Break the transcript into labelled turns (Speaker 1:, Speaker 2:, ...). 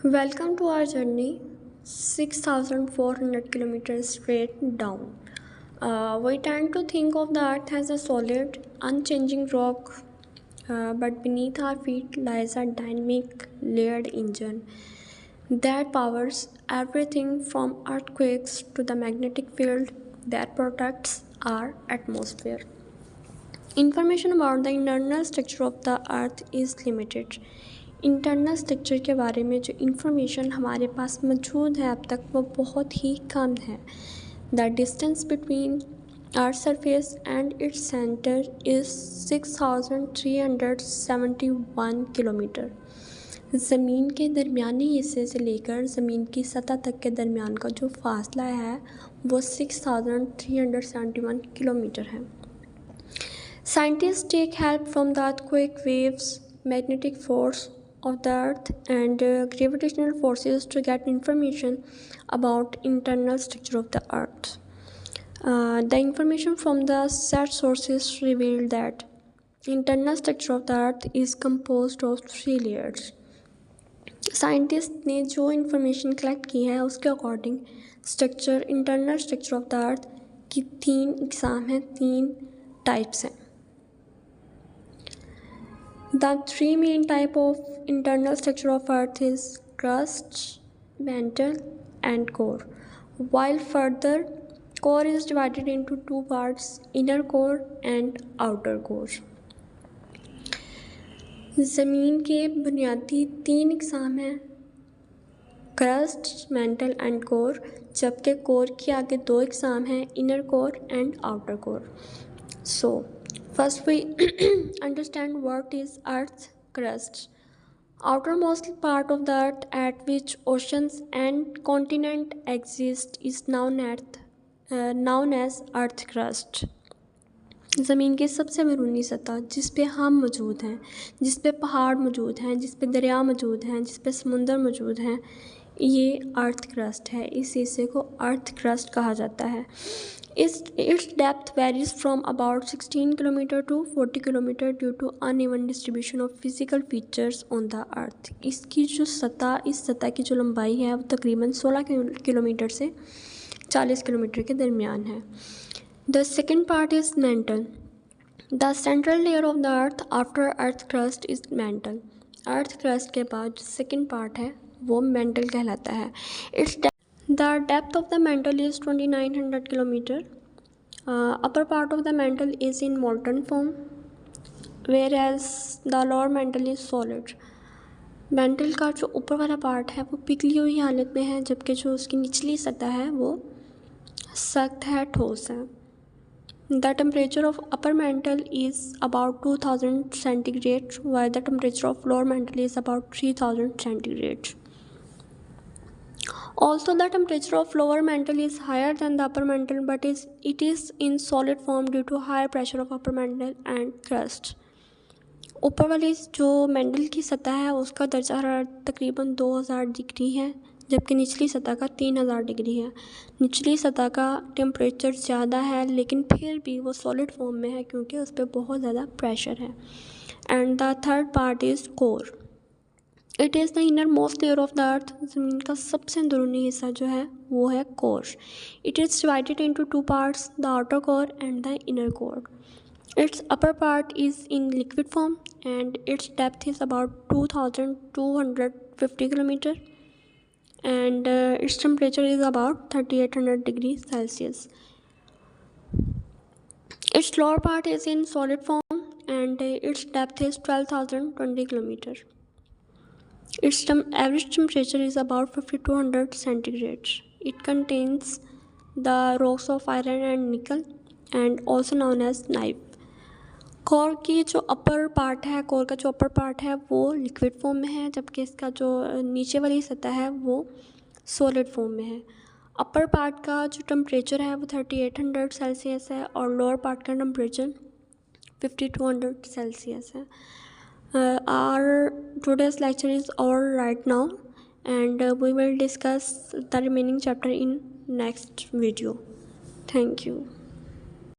Speaker 1: Welcome to our journey 6,400 kilometers straight down. We tend to think of the earth as a solid, unchanging rock, but beneath our feet lies a dynamic, layered engine that powers everything from earthquakes to the magnetic field that protects our atmosphere. Information about the internal structure of the earth is limited. Internal structure के बारे में जो information हमारे पास मौजूद है अब तक वो बहुत ही कम है. The distance between earth surface and its centre is 6,371 kilometre. ज़मीन के दरमियानी हिस्से से लेकर ज़मीन की सतह तक के दरमियान का जो फासला है वो 6,371 किलोमीटर है. Scientists take help from the earthquake waves, magnetic force of the earth and gravitational forces to get information about internal structure of the earth. The information from the said sources revealed that internal structure of the earth is composed of 3 layers. Scientist ने जो information collect की है उसके according internal structure of the earth की 3 इकसाम हैं, 3 types हैं. The 3 main type of internal structure of earth is crust, mantle and core. While further, core is divided into 2 parts, inner core and outer core. ज़मीन के बुनियादी 3 इकसाम हैं, crust, mental and core, जबकि core के आगे 2 इकसाम हैं, inner core and outer core. So, first we understand what is Earth's crust. Outermost part of the Earth at which oceans and continent exist is known as Earth crust. ज़मीन की सबसे बैरूनी सतह जिस पे हम मौजूद हैं, जिस पे पहाड़ मौजूद हैं, जिस पे दरिया मौजूद हैं, जिस पे समुंदर मौजूद हैं, ये अर्थ क्रस्ट है. इस हिस्से को अर्थ क्रस्ट कहा जाता है. Its depth varies from about 16 km to 40 km due to uneven distribution of physical features on the earth. इसकी जो सतह, इस सतह की जो लंबाई है वो तकरीबन 16 किलोमीटर से 40 किलोमीटर के दरमियान है. The second part is mantle. The central layer of the earth after earth crust is mantle. Earth crust के बाद जो सेकेंड पार्ट है वो mantle कहलाता है. The depth of the mantle is 2,900 km. Upper part of the mantle is in molten form, whereas the lower mantle is solid. Mantle का जो ऊपर वाला पार्ट है वो पिघली हुई हालत में है, जबकि जो उसकी निचली सतह है वो सख्त है, ठोस है. The temperature of upper mantle is about 2000 centigrade, while the temperature of lower mantle is about 3000 centigrade. Also, the temperature of lower mantle is higher than the upper mantle, but it is in solid form due to higher pressure of upper mantle and crust. ऊपर वाली जो mental की सतह है उसका दर्जा हरारत तकरीबन 2000 डिग्री है, जबकि निचली सतह का 3000 डिग्री है. निचली सतह का टेम्परेचर ज़्यादा है लेकिन फिर भी वो सॉलिड फॉर्म में है क्योंकि उस पर बहुत ज़्यादा प्रेशर है. And the third part is core. It is the inner most layer of the earth. ज़मीन का सबसे अंदरूनी हिस्सा जो है वो है core. It is divided into 2 parts, the outer core and the inner core. Its upper part is in liquid form and its depth is about 2,250 km and its temperature is about 3,800 degrees Celsius. Its lower part is in solid form and its depth is 12,020 km. Its average temperature is about 5,200 centigrade. It contains the rocks of iron and nickel and also known as knife. Core की जो upper part है, core का जो upper part है वो liquid form में है, जबकि इसका जो नीचे वाली सतह है वो सॉलिड फॉर्म में है. अपर पार्ट का जो टेम्परेचर है वो 3,800 सेल्सियस है और लोअर पार्ट का टेम्परेचर 5,200 सेल्सियस है. Our today's lecture is over right now and we will discuss the remaining chapter in next video. Thank you.